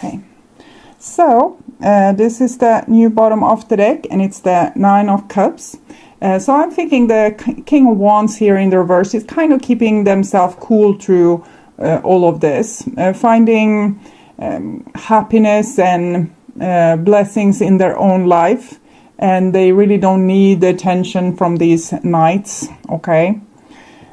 Okay, so this is the new bottom of the deck, and it's the Nine of Cups. So I'm thinking the King of Wands here in the reverse is kind of keeping themselves cool through all of this, finding happiness and blessings in their own life, and they really don't need the attention from these knights. Okay,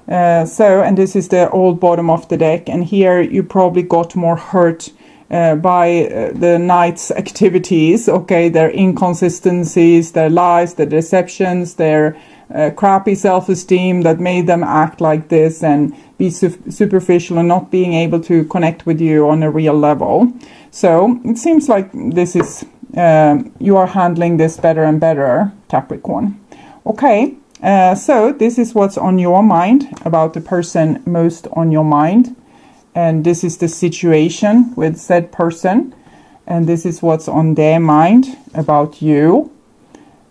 and this is the old bottom of the deck, and here you probably got more hurt by the knight's activities, okay, their inconsistencies, their lies, their deceptions, their crappy self-esteem that made them act like this and be superficial and not being able to connect with you on a real level. So it seems like this is you are handling this better and better, Capricorn. Okay, so this is what's on your mind, about the person most on your mind. And this is the situation with said person. And this is what's on their mind about you.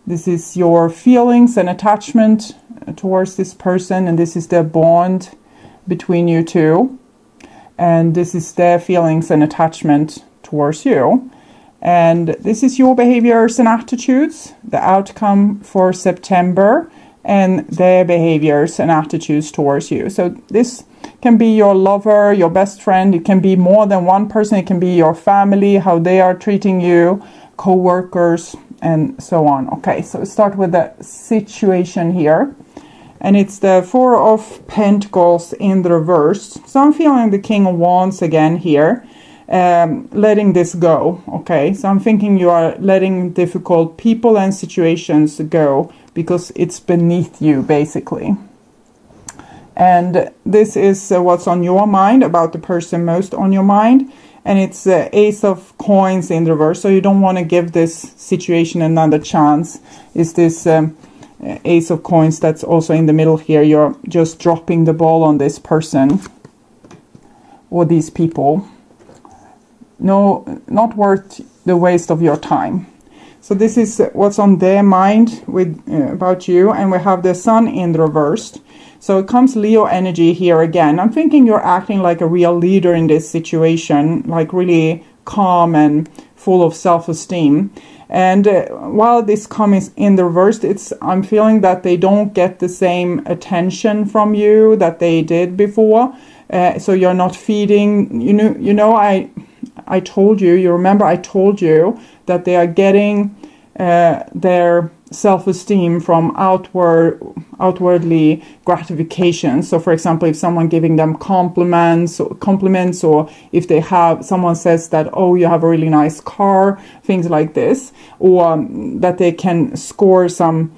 This is your feelings and attachment towards this person. And this is the bond between you two. And this is their feelings and attachment towards you. And this is your behaviors and attitudes, the outcome for September, and their behaviors and attitudes towards you. So this can be your lover, your best friend. It can be more than one person. It can be your family, how they are treating you, co-workers, and so on. Okay, so we start with the situation here. And it's the Four of Pentacles in the reverse. So I'm feeling the King of Wands again here, letting this go. Okay, so I'm thinking you are letting difficult people and situations go because it's beneath you, basically. And this is what's on your mind, about the person most on your mind. And it's Ace of Coins in the reverse. So you don't want to give this situation another chance. Is this Ace of Coins that's also in the middle here? You're just dropping the ball on this person or these people. No, not worth the waste of your time. So this is what's on their mind with about you. And we have the Sun in the reverse. So it comes Leo energy here again. I'm thinking you're acting like a real leader in this situation, like really calm and full of self-esteem. And while this comes in the reverse, I'm feeling that they don't get the same attention from you that they did before. So you're not feeding, I told you, you remember I told you that they are getting their self-esteem from outwardly gratification. So for example, if someone giving them compliments, or if they have, someone says that, oh, you have a really nice car, things like this, or that they can score some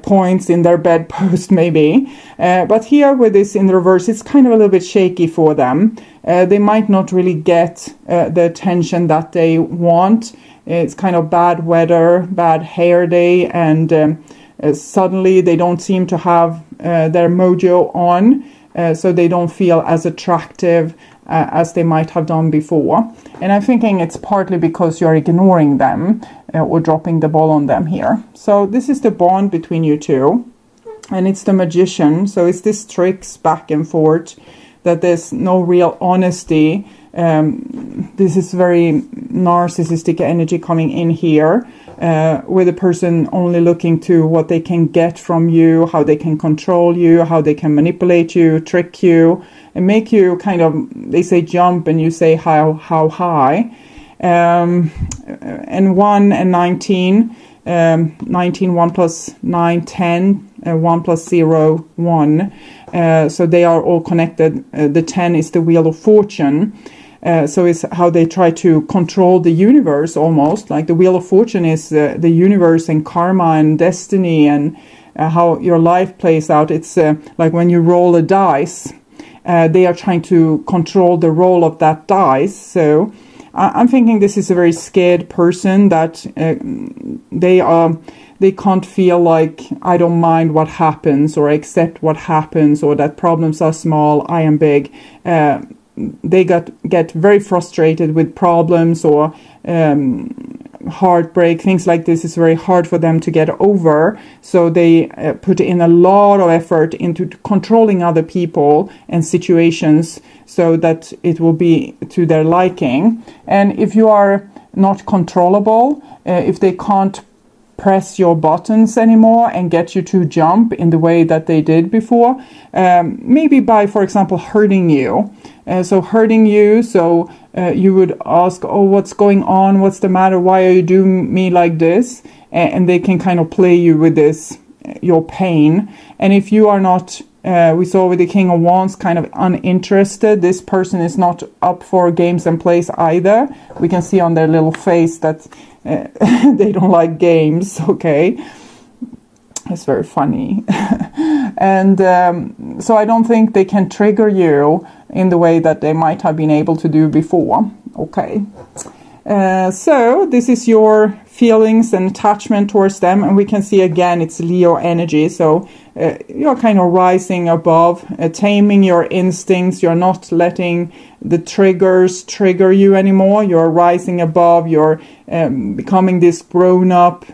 points in their bedpost maybe. But here with this in the reverse, it's kind of a little bit shaky for them. They might not really get the attention that they want. It's kind of bad weather, bad hair day, and suddenly they don't seem to have their mojo on, so they don't feel as attractive as they might have done before. And I'm thinking it's partly because you're ignoring them or dropping the ball on them here. So this is the bond between you two, and it's the Magician. So it's this tricks back and forth, that there's no real honesty. This is very narcissistic energy coming in here, with a person only looking to what they can get from you, how they can control you, how they can manipulate you, trick you, and make you kind of, they say jump and you say how high. And 1 and 19, 19, 1 plus 9, 10, 1 plus 0, 1. So they are all connected. The 10 is the Wheel of Fortune. So it's how they try to control the universe, almost like the Wheel of Fortune is the universe and karma and destiny and how your life plays out. It's like when you roll a dice, they are trying to control the roll of that dice. So I'm thinking this is a very scared person, that they can't feel like I don't mind what happens or accept what happens, or that problems are small, I am big. They get very frustrated with problems or heartbreak, things like this is very hard for them to get over. So they put in a lot of effort into controlling other people and situations so that it will be to their liking. And if you are not controllable, if they can't press your buttons anymore and get you to jump in the way that they did before, maybe by, for example, hurting you. So you would ask, oh, what's going on? What's the matter? Why are you doing me like this? And they can kind of play you with this, your pain. And if you are not, we saw with the King of Wands, kind of uninterested, this person is not up for games and plays either. We can see on their little face that they don't like games, okay? It's very funny. And so I don't think they can trigger you in the way that they might have been able to do before, okay? So this is your feelings and attachment towards them, and we can see again it's Leo energy. So you're kind of rising above, taming your instincts. You're not letting the triggers trigger you anymore. You're rising above. You're becoming this grown-up,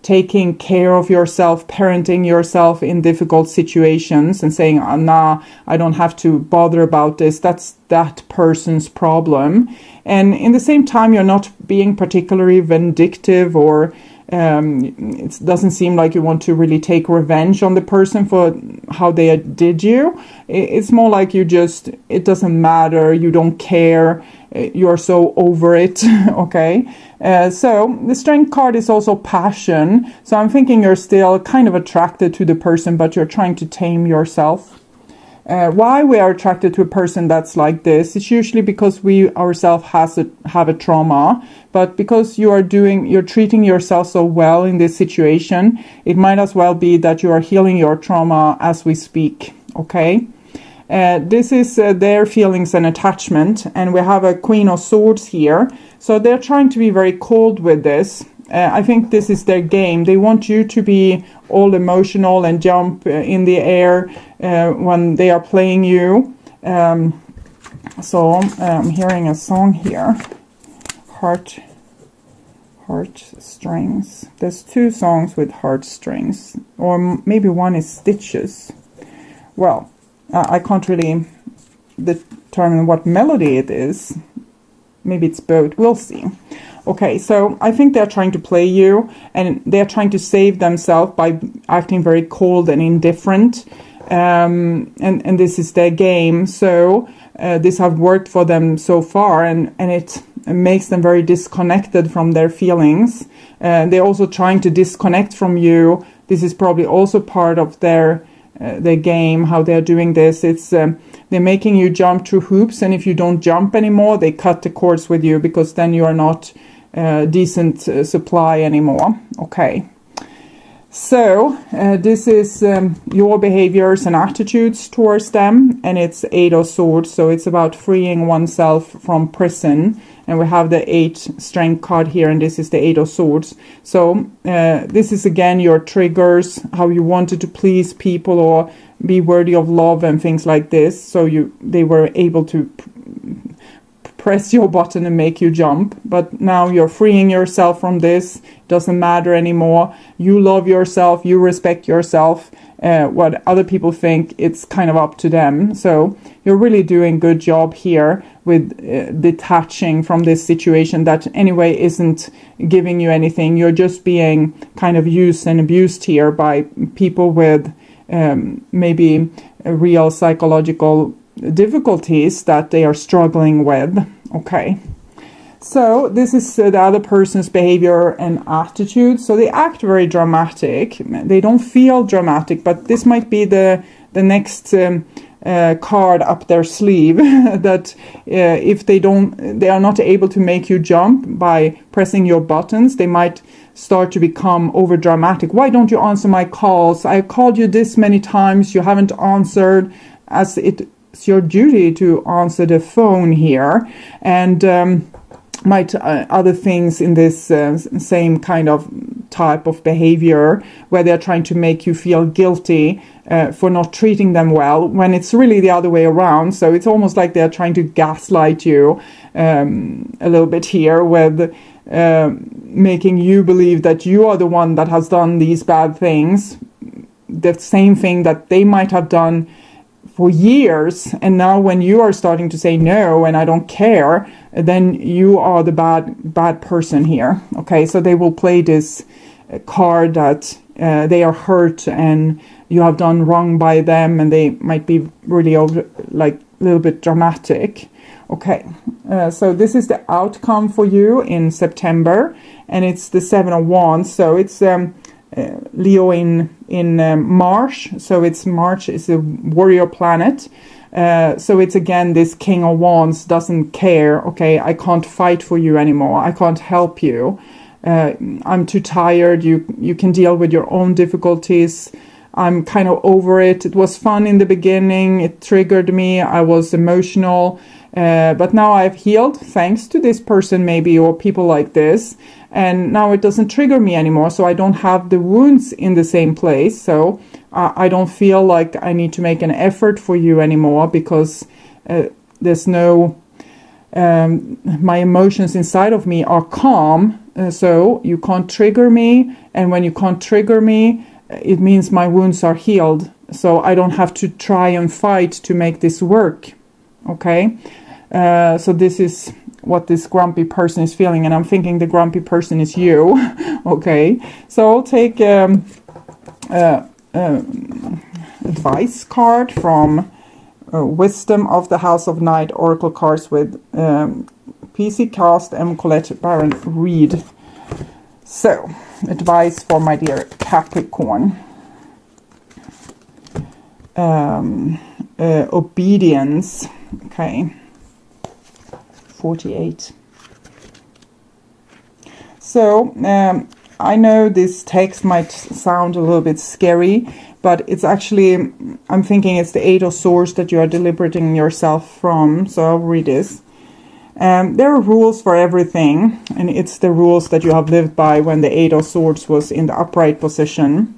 taking care of yourself, parenting yourself in difficult situations and saying, oh, nah, I don't have to bother about this. That's that person's problem. And in the same time, you're not being particularly vindictive, or it doesn't seem like you want to really take revenge on the person for how they did you. It's more like you just, it doesn't matter, you don't care, you're so over it, okay? So the Strength card is also passion. So I'm thinking you're still kind of attracted to the person, but you're trying to tame yourself. Why we are attracted to a person that's like this, it's usually because we ourselves have a trauma, but because you're treating yourself so well in this situation, it might as well be that you are healing your trauma as we speak, okay? This is their feelings and attachment, and we have a Queen of Swords here, so they're trying to be very cold with this. I think this is their game. They want you to be all emotional and jump in the air when they are playing you. So I'm hearing a song here. Heart strings. There's two songs with heartstrings, or maybe one is stitches. Well, I can't really determine what melody it is. Maybe it's both. We'll see. Okay, so I think they're trying to play you, and they're trying to save themselves by acting very cold and indifferent. And this is their game. So this has worked for them so far, and it makes them very disconnected from their feelings. They're also trying to disconnect from you. This is probably also part of their game, how they're doing this. It's they're making you jump through hoops, and if you don't jump anymore, they cut the cords with you, because then you are not decent supply anymore. Okay, so this is your behaviors and attitudes towards them, and it's 8 of Swords, so it's about freeing oneself from prison. And we have the 8 Strength card here, and this is the 8 of Swords. So this is again your triggers, how you wanted to please people or be worthy of love and things like this. So they were able to press your button and make you jump, but now you're freeing yourself from this. It doesn't matter anymore. You love yourself, you respect yourself. What other people think, it's kind of up to them. So you're really doing a good job here with detaching from this situation that anyway isn't giving you anything. You're just being kind of used and abused here by people with maybe real psychological difficulties that they are struggling with. Okay, so this is the other person's behavior and attitude. So they act very dramatic. They don't feel dramatic, but this might be the next card up their sleeve that if they are not able to make you jump by pressing your buttons, they might start to become over dramatic. Why don't you answer my calls? I called you this many times, you haven't answered, as it's your duty to answer the phone here. And might other things in this same kind of type of behavior, where they're trying to make you feel guilty for not treating them well, when it's really the other way around. So it's almost like they're trying to gaslight you a little bit here, with making you believe that you are the one that has done these bad things, the same thing that they might have done for years, and now when you are starting to say no and I don't care, then you are the bad person here. Okay, so they will play this card that they are hurt and you have done wrong by them, and they might be really like a little bit dramatic. Okay, so this is the outcome for you in September, and it's the Seven of Wands. So it's Leo in March. So it's March is a warrior planet. So it's again this King of Wands doesn't care. Okay, I can't fight for you anymore. I can't help you. I'm too tired. You can deal with your own difficulties. I'm kind of over it. It was fun in the beginning. It triggered me. I was emotional. But now I've healed thanks to this person maybe, or people like this. And now it doesn't trigger me anymore. So I don't have the wounds in the same place. So I don't feel like I need to make an effort for you anymore, because there's no... my emotions inside of me are calm. So you can't trigger me. And when you can't trigger me, it means my wounds are healed. So I don't have to try and fight to make this work. Okay, so this is what this grumpy person is feeling, and I'm thinking the grumpy person is you. Okay, so I'll take advice card from Wisdom of the House of Night Oracle cards with PC Cast and Colette Baron Reed. So, advice for my dear Capricorn. Obedience. Okay. 48. So, I know this text might sound a little bit scary, but it's actually, I'm thinking it's the Eight of Swords that you are liberating yourself from. So I'll read this. There are rules for everything, and it's the rules that you have lived by when the Eight of Swords was in the upright position.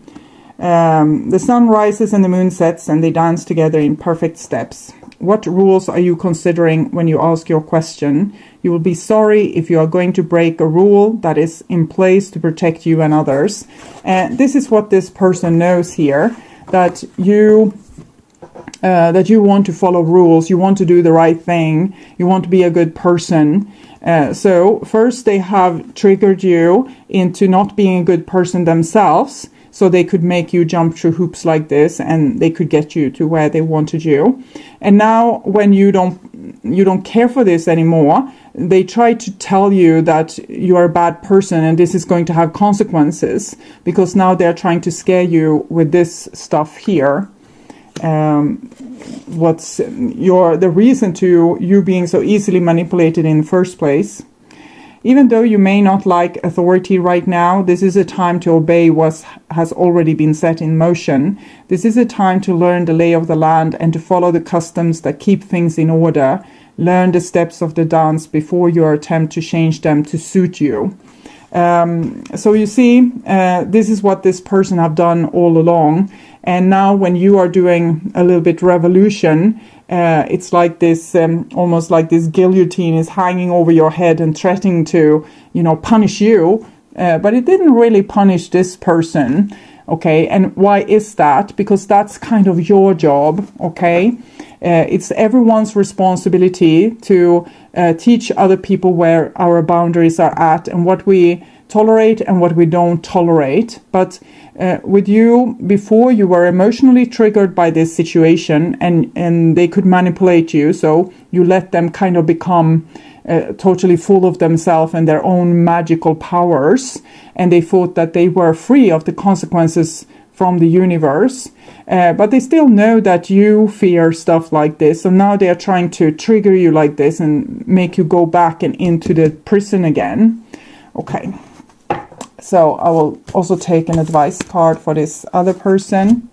The sun rises and the moon sets, and they dance together in perfect steps. What rules are you considering when you ask your question? You will be sorry if you are going to break a rule that is in place to protect you and others. And this is what this person knows here, that you want to follow rules, you want to do the right thing, you want to be a good person. So first they have triggered you into not being a good person themselves, so they could make you jump through hoops like this, and they could get you to where they wanted you. And now when you don't care for this anymore, they try to tell you that you are a bad person and this is going to have consequences, because now they're trying to scare you with this stuff here. What's the reason to you being so easily manipulated in the first place? Even though you may not like authority right now, this is a time to obey what has already been set in motion. This is a time to learn the lay of the land and to follow the customs that keep things in order. Learn the steps of the dance before you attempt to change them to suit you. So you see, this is what this person have done all along. And now when you are doing a little bit revolution, it's like this, almost like this guillotine is hanging over your head and threatening to, punish you. But it didn't really punish this person. Okay. And why is that? Because that's kind of your job. Okay. It's everyone's responsibility to teach other people where our boundaries are at and what we tolerate and what we don't tolerate. But with you, before, you were emotionally triggered by this situation, and they could manipulate you, so you let them kind of become totally full of themselves and their own magical powers, and they thought that they were free of the consequences from the universe, but they still know that you fear stuff like this, so now they are trying to trigger you like this and make you go back and into the prison again. Okay. So I will also take an advice card for this other person.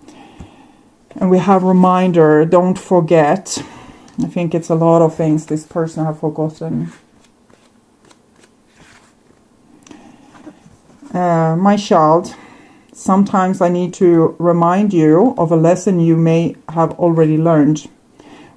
And we have reminder, don't forget. I think it's a lot of things this person have forgotten. My child, sometimes I need to remind you of a lesson you may have already learned.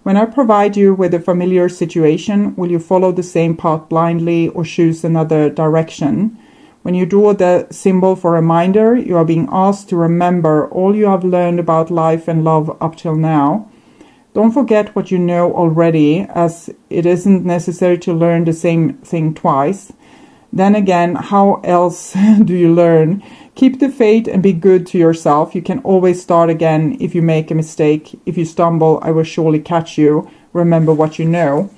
When I provide you with a familiar situation, will you follow the same path blindly or choose another direction? When you draw the symbol for reminder, you are being asked to remember all you have learned about life and love up till now. Don't forget what you know already, as it isn't necessary to learn the same thing twice. Then again, how else do you learn? Keep the faith and be good to yourself. You can always start again if you make a mistake. If you stumble, I will surely catch you. Remember what you know.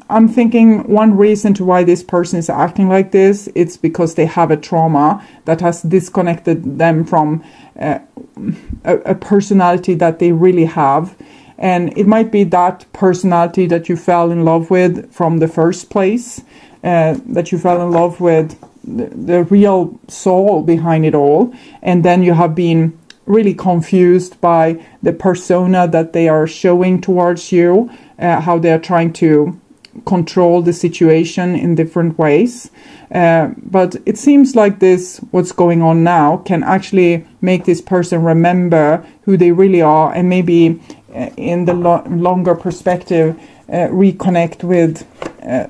I'm thinking one reason to why this person is acting like this, it's because they have a trauma that has disconnected them from a personality that they really have. And it might be that personality that you fell in love with from the first place, that you fell in love with the real soul behind it all. And then you have been really confused by the persona that they are showing towards you, how they are trying to control the situation in different ways. But it seems like this, what's going on now, can actually make this person remember who they really are, and maybe in the longer perspective reconnect with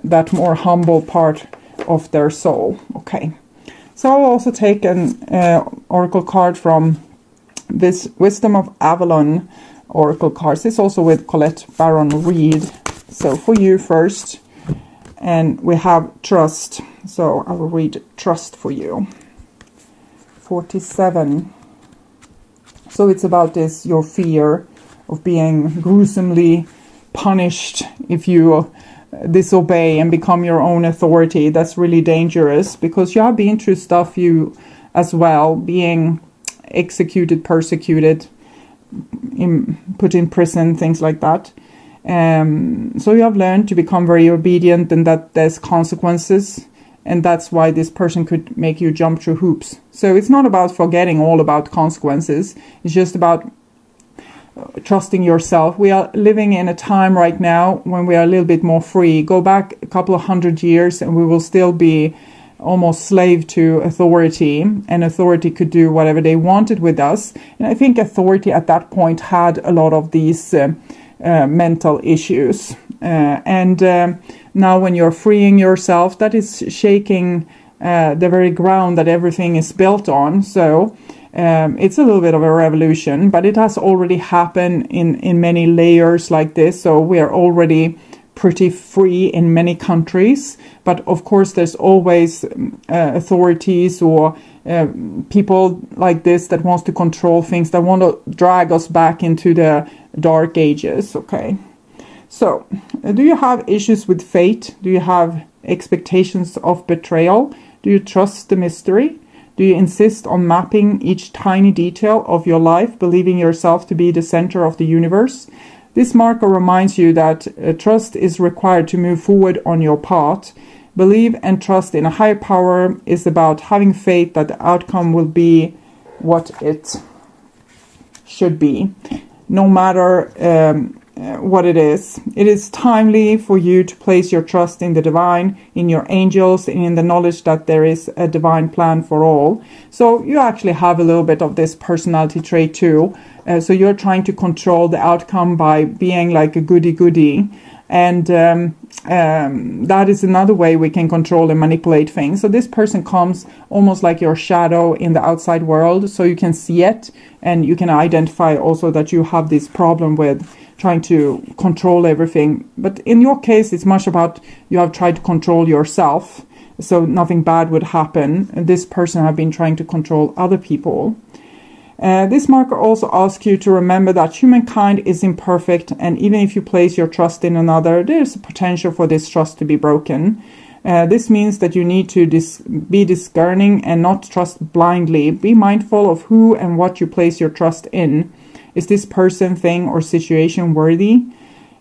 that more humble part of their soul. Okay, so I'll also take an oracle card from this Wisdom of Avalon oracle cards. It's also with Colette Baron Reed. So for you first, and we have trust. So I will read trust for you. 47. So it's about this, your fear of being gruesomely punished if you disobey and become your own authority. That's really dangerous, because you have been through stuff you as well, being executed, persecuted, put in prison, things like that. So you have learned to become very obedient, and that there's consequences, and that's why this person could make you jump through hoops. So it's not about forgetting all about consequences. It's just about trusting yourself. We are living in a time right now when we are a little bit more free. Go back a couple of 100 years and we will still be almost slave to authority, and authority could do whatever they wanted with us. And I think authority at that point had a lot of these mental issues. Now when you're freeing yourself, that is shaking the very ground that everything is built on. So it's a little bit of a revolution, but it has already happened in many layers like this. So we are already pretty free in many countries, but of course there's always authorities or people like this that wants to control things, that want to drag us back into the dark ages. Okay, so do you have issues with fate? Do you have expectations of betrayal? Do you trust the mystery? Do you insist on mapping each tiny detail of your life, believing yourself to be the center of the universe? This marker reminds you that trust is required to move forward on your path. Believe and trust in a higher power is about having faith that the outcome will be what it should be, no matter what it is. It is timely for you to place your trust in the divine, in your angels, and in the knowledge that there is a divine plan for all. So you actually have a little bit of this personality trait too. So you're trying to control the outcome by being like a goody-goody. And that is another way we can control and manipulate things. So this person comes almost like your shadow in the outside world, so you can see it, and you can identify also that you have this problem with trying to control everything. But in your case, it's much about you have tried to control yourself, so nothing bad would happen. This person have been trying to control other people. This marker also asks you to remember that humankind is imperfect, and even if you place your trust in another, there's a potential for this trust to be broken. This means that you need to be discerning and not trust blindly. Be mindful of who and what you place your trust in. Is this person, thing, or situation worthy?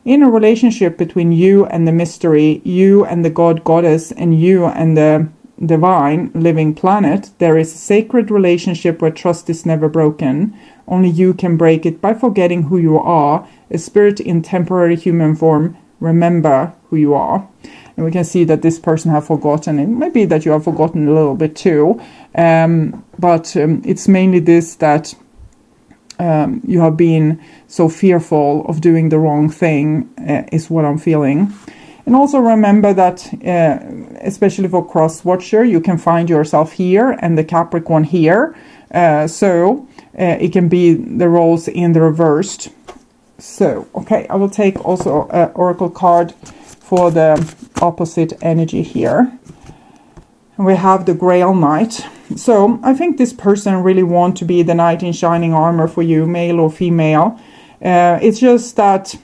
In a relationship between you and the mystery, you and the god, goddess, and you and the divine living planet, there is a sacred relationship where trust is never broken. Only you can break it by forgetting who you are, a spirit in temporary human form. Remember who you are. And we can see that this person have forgotten. It might be that you have forgotten a little bit too, but it's mainly this, that you have been so fearful of doing the wrong thing, is what I'm feeling. And also remember that, especially for cross-watcher, you can find yourself here and the Capricorn here. So it can be the roles in the reversed. So, okay, I will take also an oracle card for the opposite energy here. We have the Grail Knight. So I think this person really want to be the knight in shining armor for you, male or female. It's just that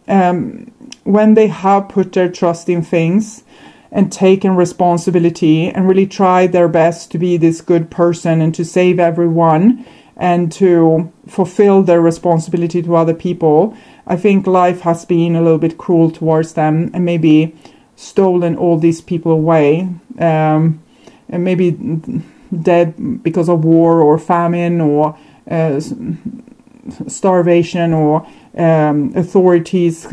when they have put their trust in things and taken responsibility and really tried their best to be this good person and to save everyone and to fulfill their responsibility to other people, I think life has been a little bit cruel towards them and maybe stolen all these people away, and maybe dead because of war or famine or starvation or authorities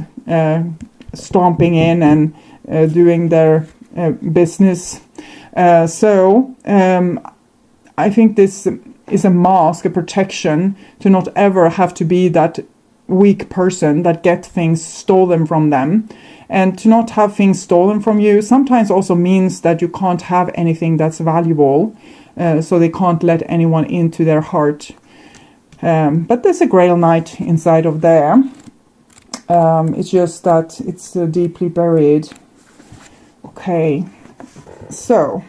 stomping in and doing their business. So I think this is a mask, a protection to not ever have to be that weak person that get things stolen from them. And to not have things stolen from you sometimes also means that you can't have anything that's valuable. So they can't let anyone into their heart. But there's a Grail Knight inside of there. It's just that it's deeply buried. Okay, so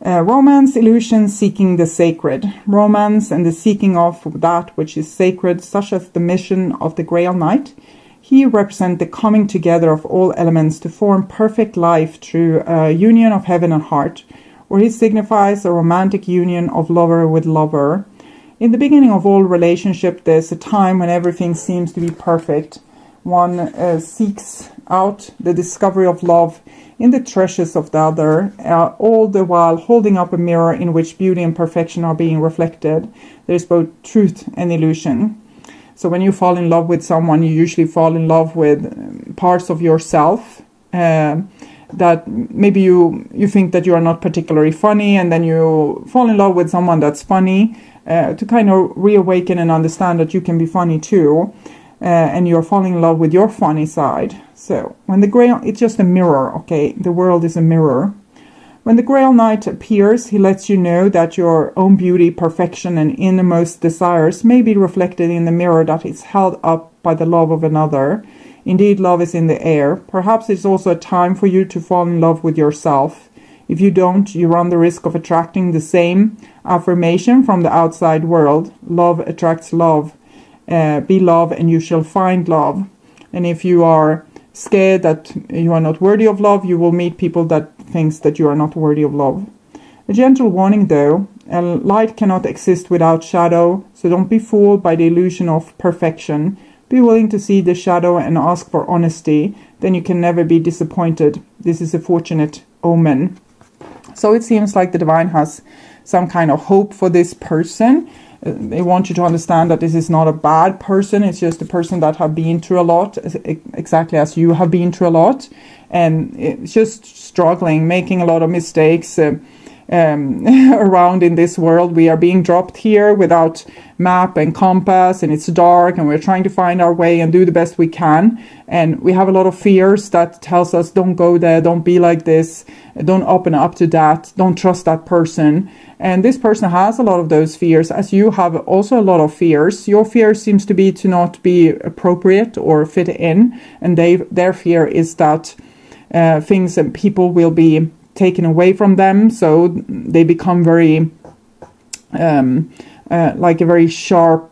romance, illusion, seeking the sacred. Romance and the seeking of that which is sacred, such as the mission of the Grail Knight. He represents the coming together of all elements to form perfect life through a union of heaven and heart, or he signifies a romantic union of lover with lover. In the beginning of all relationship, there's a time when everything seems to be perfect. One seeks out the discovery of love in the treasures of the other, all the while holding up a mirror in which beauty and perfection are being reflected. There's both truth and illusion. So when you fall in love with someone, you usually fall in love with parts of yourself that maybe you think that you are not particularly funny, and then you fall in love with someone that's funny to kind of reawaken and understand that you can be funny too, and you're falling in love with your funny side. So when the Grail, it's just a mirror, okay? The world is a mirror. When the Grail Knight appears, he lets you know that your own beauty, perfection, and innermost desires may be reflected in the mirror that is held up by the love of another. Indeed, love is in the air. Perhaps it's also a time for you to fall in love with yourself. If you don't, you run the risk of attracting the same affirmation from the outside world. Love attracts love. Be love and you shall find love. And if you are scared that you are not worthy of love, you will meet people that thinks that you are not worthy of love. A gentle warning though, light cannot exist without shadow, so don't be fooled by the illusion of perfection. Be willing to see the shadow and ask for honesty, then you can never be disappointed. This is a fortunate omen. So it seems like the divine has some kind of hope for this person. They want you to understand that this is not a bad person. It's just a person that have been through a lot, exactly as you have been through a lot. And it's just struggling, making a lot of mistakes around in this world. We are being dropped here without map and compass, and it's dark, and we're trying to find our way and do the best we can. And we have a lot of fears that tells us, don't go there, don't be like this, don't open up to that, don't trust that person. And this person has a lot of those fears, as you have also a lot of fears. Your fear seems to be to not be appropriate or fit in, and their fear is that things and people will be taken away from them, so they become very like a very sharp